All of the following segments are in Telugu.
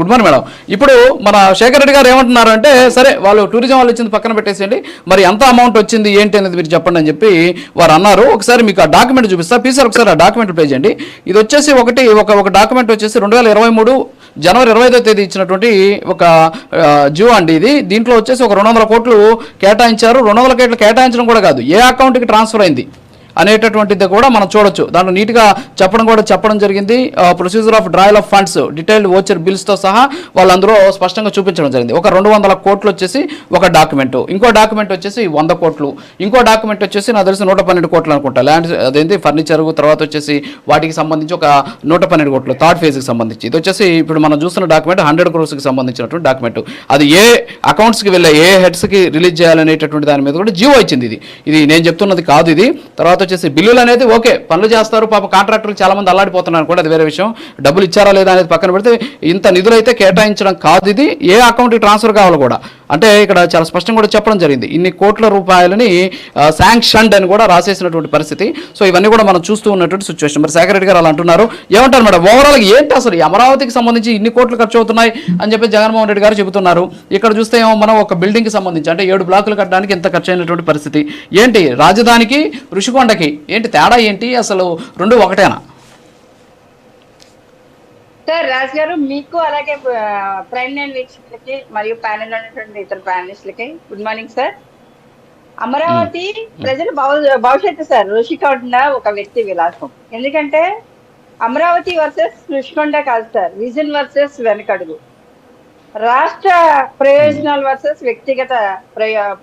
Good morning madam. ఇప్పుడు మన శేఖర్ రెడ్డి గారు ఏమంటున్నారు అంటే, సరే వాళ్ళు టూరిజం వాళ్ళు ఇచ్చింది పక్కన పెట్టేసేయండి, మరి ఎంత అమౌంట్ వచ్చింది ఏంటి అనేది మీరు చెప్పండి అని చెప్పి వారు అన్నారు. ఒకసారి మీకు ఆ డాక్యుమెంట్ చూపిస్తా, పీసార్ ఒకసారి ఆ డాక్యుమెంట్ ప్లే చేయండి. ఇది వచ్చేసి ఒక డాక్యుమెంట్ వచ్చేసి 2023 జనవరి 25వ తేదీ ఇచ్చినటువంటి ఒక జియో అండి ఇది. దీంట్లో వచ్చేసి ఒక 200 కోట్లు కేటాయించారు. 200 కోట్లు కేటాయించడం కూడా కాదు, ఏ అకౌంట్కి ట్రాన్స్ఫర్ అయింది అనేటటువంటిది కూడా మనం చూడొచ్చు. దాంట్లో నీట్గా చెప్పడం జరిగింది. Procedure of drawal of funds, detailed voucher బిల్స్తో సహా వాళ్ళందరూ స్పష్టంగా చూపించడం జరిగింది. ఒక 200 కోట్లు వచ్చేసి ఒక డాక్యుమెంట్, ఇంకో డాక్యుమెంట్ వచ్చేసి 100 కోట్లు, ఇంకో డాక్యుమెంట్ వచ్చేసి నాకు తెలిసి 112 కోట్లు అనుకుంటా. ల్యాండ్ అదేంటి ఫర్నిచర్, తర్వాత వచ్చేసి వాటికి సంబంధించి ఒక 112 కోట్లు థర్డ్ ఫేజ్కి సంబంధించి. ఇది వచ్చేసి ఇప్పుడు మనం చూస్తున్న డాక్యుమెంట్ 100 crores సంబంధించినటువంటి డాక్యుమెంట్. అది ఏ అకౌంట్స్కి వెళ్ళే, ఏ హెడ్స్కి రిలీజ్ చేయాలనేటటువంటి దాని మీద కూడా జియో ఇచ్చింది. ఇది నేను చెప్తున్నది కాదు. ఇది తర్వాత వచ్చేసి బిల్లులు అనేది ఓకే, పనులు చేస్తారు పాప, కాంట్రాక్టర్లు చాలా మంది అల్లాడిపోతున్నారు కూడా, అది వేరే విషయం. డబ్బులు ఇచ్చారా లేదా అనేది పక్కన పెడితే ఇంత నిధులు అయితే కేటాయించడం కాదు. ఇది ఏ అకౌంట్కి ట్రాన్స్ఫర్ కావాలి కూడా అంటే ఇక్కడ చాలా స్పష్టంగా కూడా చెప్పడం జరిగింది. ఇన్ని కోట్ల రూపాయలని శాంక్షన్డ్ అని కూడా రాసేసినటువంటి పరిస్థితి. సో ఇవన్నీ కూడా మనం చూస్తూ ఉన్నటువంటి సిచ్యువేషన్. మరి శేఖర్ రెడ్డి గారు అలా అంటున్నారు. ఏమంటారు మేడం, ఓవరాల్ ఏంటి అసలు ఈ అమరావతికి సంబంధించి ఇన్ని కోట్లు ఖర్చు అవుతున్నాయి అని చెప్పి జగన్మోహన్ రెడ్డి గారు చెబుతున్నారు. ఇక్కడ చూస్తే ఏమో మనం ఒక బిల్డింగ్కి సంబంధించి అంటే 7 బ్లాకులు కట్టడానికి ఎంత ఖర్చు అయినటువంటి పరిస్థితి ఏంటి, రాజధానికి ఋషికొండకి ఏంటి తేడా ఏంటి, అసలు రెండు ఒకటేనా? సార్ రాజు గారు, మీకు అలాగే ప్రైమ్ లైన్ వీక్షకులకి మరియు ప్యానెల్ లో ఉన్నటువంటి ఇతర ప్యానలిస్టులకి గుడ్ మార్నింగ్ సార్. అమరావతి ప్రజల భవిష్యత్తు సార్, ఋషికొండ ఒక వ్యక్తి విలాసం. ఎందుకంటే అమరావతి వర్సెస్ ఋషికొండ కాదు సార్, విజన్ వర్సెస్ వెనకడుగు, రాష్ట్ర ప్రయోజనాలు వర్సెస్ వ్యక్తిగత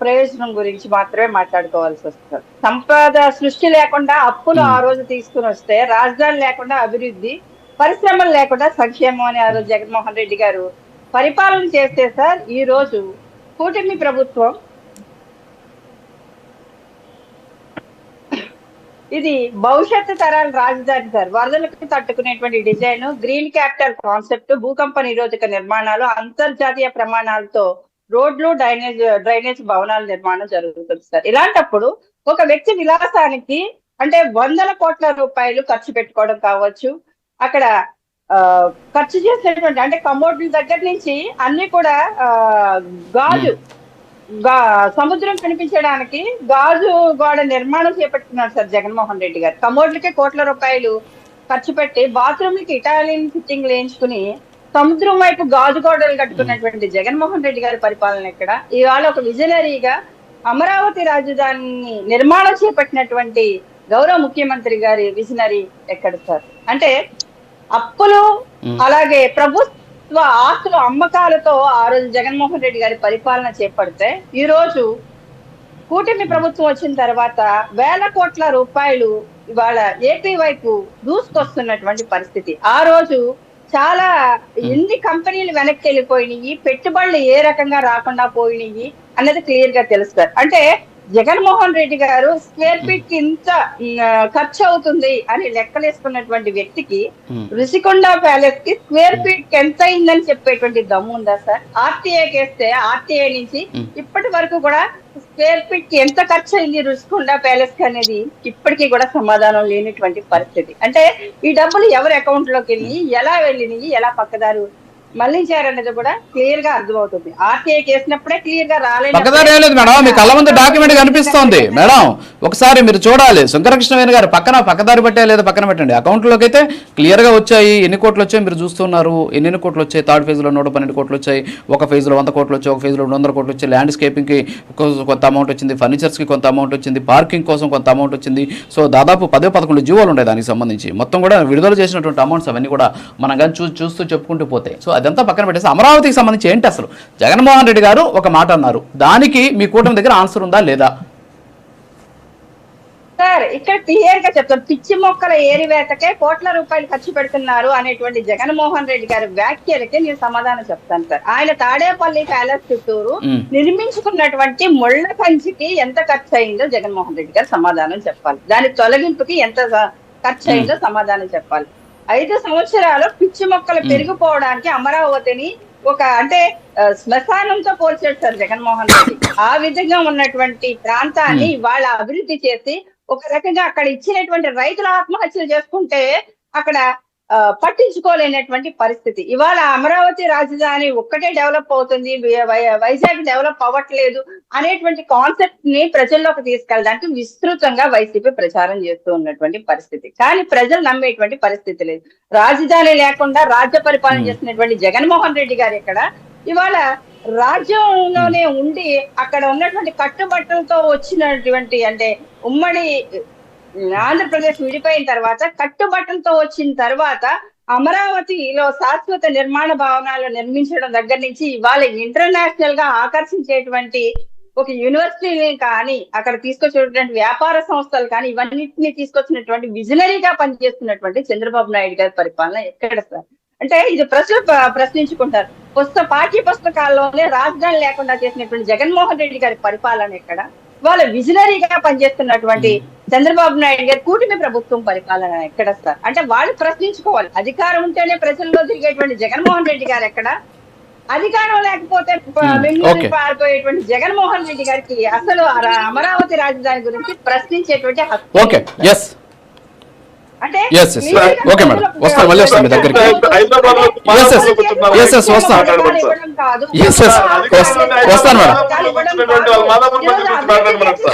ప్రయోజనం గురించి మాత్రమే మాట్లాడుకోవాల్సి వస్తుంది. సంపద సృష్టి లేకుండా అప్పులు ఆ రోజు తీసుకుని వస్తే, రాజధాని లేకుండా అభివృద్ధి, పరిశ్రమలు లేకుండా సంక్షేమం అని ఆ రోజు జగన్మోహన్ రెడ్డి గారు పరిపాలన చేస్తే సార్, ఈ రోజు కూటమి ప్రభుత్వం ఇది భవిష్యత్తు తరాల రాజధాని సార్. వరదలకు తట్టుకునేటువంటి డిజైన్, గ్రీన్ క్యాపిటల్ కాన్సెప్ట్, భూకంప నిరోధక నిర్మాణాలు, అంతర్జాతీయ ప్రమాణాలతో రోడ్లు, డ్రైనేజ్ భవనాల నిర్మాణం జరుగుతుంది సార్. ఇలాంటప్పుడు ఒక వ్యక్తి విలాసానికి అంటే 100 కోట్ల రూపాయలు ఖర్చు పెట్టుకోవడం కావచ్చు, అక్కడ ఖర్చు చేసేటువంటి అంటే కమోడ్ల దగ్గర నుంచి అన్ని కూడా గాజు సముద్రం కనిపించడానికి గాజు గోడ నిర్మాణం చేపట్టుకున్నారు సార్ జగన్మోహన్ రెడ్డి గారు. కమోడ్లకే కోట్ల రూపాయలు ఖర్చు పెట్టి బాత్రూమ్లకి ఇటాలియన్ ఫిట్టింగ్ వేయించుకుని సముద్రం వైపు గాజు గోడలు కట్టుకున్నటువంటి జగన్మోహన్ రెడ్డి గారి పరిపాలన ఇక్కడ. ఇవాళ ఒక విజనరీగా అమరావతి రాజధాని నిర్మాణం చేపట్టినటువంటి గౌరవ ముఖ్యమంత్రి గారి విజనరీ ఎక్కడ సార్? అంటే అప్పులు అలాగే ప్రభుత్వ ఆస్తుల అమ్మకాలతో ఆ రోజు జగన్మోహన్ రెడ్డి గారి పరిపాలన చేపడితే, ఈ రోజు కూటమి ప్రభుత్వం వచ్చిన తర్వాత 1000 కోట్ల రూపాయలు ఇవాళ ఏపీ వైపు దూసుకొస్తున్నటువంటి పరిస్థితి. ఆ రోజు చాలా ఎన్ని కంపెనీలు వెనక్కి వెళ్ళిపోయినాయి, పెట్టుబడులు ఏ రకంగా రాకుండా పోయినాయి అన్నది క్లియర్ గా తెలుస్తారు. అంటే జగన్మోహన్ రెడ్డి గారు స్క్వేర్ ఫీట్ కి ఇంత ఖర్చు అవుతుంది అని లెక్కలేసుకున్నటువంటి వ్యక్తి ఋషికొండ ప్యాలెస్ కి స్క్వేర్ ఫీట్ కి ఎంత అయిందని చెప్పేటువంటి దమ్ము ఉందా సార్? ఆర్టీఐ కేస్తే ఆర్టీఐ నుంచి ఇప్పటి వరకు కూడా స్క్వేర్ ఫీట్ కి ఎంత ఖర్చు అయింది ఋషికొండ ప్యాలెస్ కి అనేది ఇప్పటికీ కూడా సమాధానం లేనటువంటి పరిస్థితి. అంటే ఈ డబ్బులు ఎవరి అకౌంట్ లోకి వెళ్ళి, ఎలా వెళ్ళినాయి, ఎలా పక్కదారు మళ్లించారనేది కూడా క్లియర్ గా అర్థమవుతుంది. ఆర్టీఐ చేసినప్పుడే క్లియర్ గా రాలేదు మేడం. మీ కళ్ళ ముందు డాక్యుమెంట్ కనిపిస్తోంది మేడం, ఒకసారి మీరు చూడాలి. శంకరకృష్ణవేణి గారు పక్కదారి పట్టే లేదా పక్కన పెట్టండి. అకౌంట్లోకి అయితే క్లియర్ గా వచ్చాయి, ఎన్ని కోట్లు వచ్చాయి మీరు చూస్తున్నారు. ఎన్ని కోట్లు వచ్చాయి? థర్డ్ ఫేజ్ లో 112 కోట్లు వచ్చాయి, ఒక ఫేజ్ లో 100 కోట్లు వచ్చాయి, ఒక ఫేజ్ లో 200 కోట్లు వచ్చాయి. ల్యాండ్స్కేపింగ్ కి కొంత అమౌంట్ వచ్చింది, ఫర్నిచర్స్ కి కొంత అమౌంట్ వచ్చింది, పార్కింగ్ కోసం కొంత అమౌంట్ వచ్చింది. సో దాదాపు 10-11 జీవోలు ఉంటాయి దానికి సంబంధించి. మొత్తం కూడా విడుదల చేసినటువంటి అమౌంట్స్ అవన్నీ కూడా మనం కానీ చూస్తూ చెప్పుకుంటూ పోతే, సో అదంతా పక్కన పెట్టేసి అమరావతికి సంబంధించి ఏంటి అసలు? జగన్మోహన్ రెడ్డి గారు ఒక మాట అన్నారు, దానికి మీ కూటమి దగ్గర ఆన్సర్ ఉందా లేదా? సార్ ఇక్కడ క్లియర్ గా చెప్తాను, పిచ్చి మొక్కల ఏరివేతకే కోట్ల రూపాయలు ఖర్చు పెడుతున్నారు అనేటువంటి జగన్మోహన్ రెడ్డి గారి వ్యాఖ్యలకి నేను సమాధానం చెప్తాను సార్. ఆయన తాడేపల్లి ప్యాలెస్ చుట్టూరు నిర్మించుకున్నటువంటి ముళ్ళ కంచికి ఎంత ఖర్చు అయిందో జగన్మోహన్ రెడ్డి గారు సమాధానం చెప్పాలి. దాని తొలగింపుకి ఎంత ఖర్చు అయిందో సమాధానం చెప్పాలి. 5 సంవత్సరాలు పిచ్చి మొక్కలు పెరిగిపోవడానికి అమరావతిని ఒక అంటే శ్మశానంతో పోల్చాడు సార్ జగన్మోహన్ రెడ్డి. ఆ విధంగా ఉన్నటువంటి ప్రాంతాన్ని వాళ్ళ అభివృద్ధి చేసి ఒక రకంగా అక్కడ ఇచ్చినటువంటి రైతుల ఆత్మహత్యలు చేసుకుంటే అక్కడ పట్టించుకోలేనటువంటి పరిస్థితి. ఇవాళ అమరావతి రాజధాని ఒక్కటే డెవలప్ అవుతుంది, వైజాగ్ డెవలప్ అవ్వట్లేదు అనేటువంటి కాన్సెప్ట్ ని ప్రజల్లోకి తీసుకెళ్ళడానికి విస్తృతంగా వైసీపీ ప్రచారం చేస్తూ ఉన్నటువంటి పరిస్థితి. కానీ ప్రజలు నమ్మేటువంటి పరిస్థితి లేదు. రాజధాని లేకుండా రాజ్య పరిపాలన చేస్తున్నటువంటి జగన్మోహన్ రెడ్డి గారు ఇక్కడ ఇవాళ రాజ్యంలోనే ఉండి అక్కడ ఉన్నటువంటి కట్టుబట్టలతో వచ్చినటువంటి అంటే ఉమ్మడి ఆంధ్రప్రదేశ్ విడిపోయిన తర్వాత కట్టుబట్టలతో వచ్చిన తర్వాత అమరావతిలో శాశ్వత నిర్మాణ భవనాలు నిర్మించడం దగ్గర నుంచి ఇవాళ ఇంటర్నేషనల్ గా ఆకర్షించేటువంటి ఒక యూనివర్సిటీని కానీ అక్కడ తీసుకొచ్చినటువంటి వ్యాపార సంస్థలు కానీ ఇవన్నిటిని తీసుకొచ్చినటువంటి విజనరీగా పనిచేస్తున్నటువంటి చంద్రబాబు నాయుడు గారి పరిపాలన ఎక్కడ సార్? అంటే ఇది ప్రజలు ప్రశ్నించుకుంటారు. పాఠ్య పుస్తకాల్లోనే రాజధాని లేకుండా చేసినటువంటి జగన్మోహన్ రెడ్డి గారి పరిపాలన ఎక్కడ? వాళ్ళ విజనరీగా పనిచేస్తున్నటువంటి చంద్రబాబు నాయుడు గారి కూటమి ప్రభుత్వం పరిపాలన ఎక్కడ సార్? అంటే వాళ్ళు ప్రశ్నించుకోవాలి. అధికారం ఉంటేనే ప్రజల్లో తిరిగేటువంటి జగన్మోహన్ రెడ్డి గారు ఎక్కడ? అధికారం లేకపోతే పారిపోయేటువంటి జగన్మోహన్ రెడ్డి గారికి అసలు అమరావతి రాజధాని గురించి ప్రశ్నించేటువంటి హక్కు అంటే ఓకే మేడం, వస్తాను మళ్ళీ వస్తాను మీ దగ్గరికి. వస్తాను మేడం.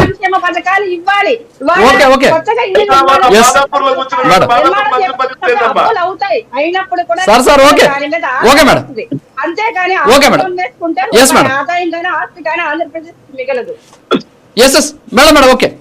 సంక్షేమ పథకాలు ఇవ్వాలి, ఓకే అవుతాయి అయినప్పుడు కూడా సార్ ఓకే మేడం, అంతేగాని ఓకే మేడం, ఆదాయం కానీ ఆస్తి కానీ ఆంధ్రప్రదేశ్ మిగలదు. Madam okay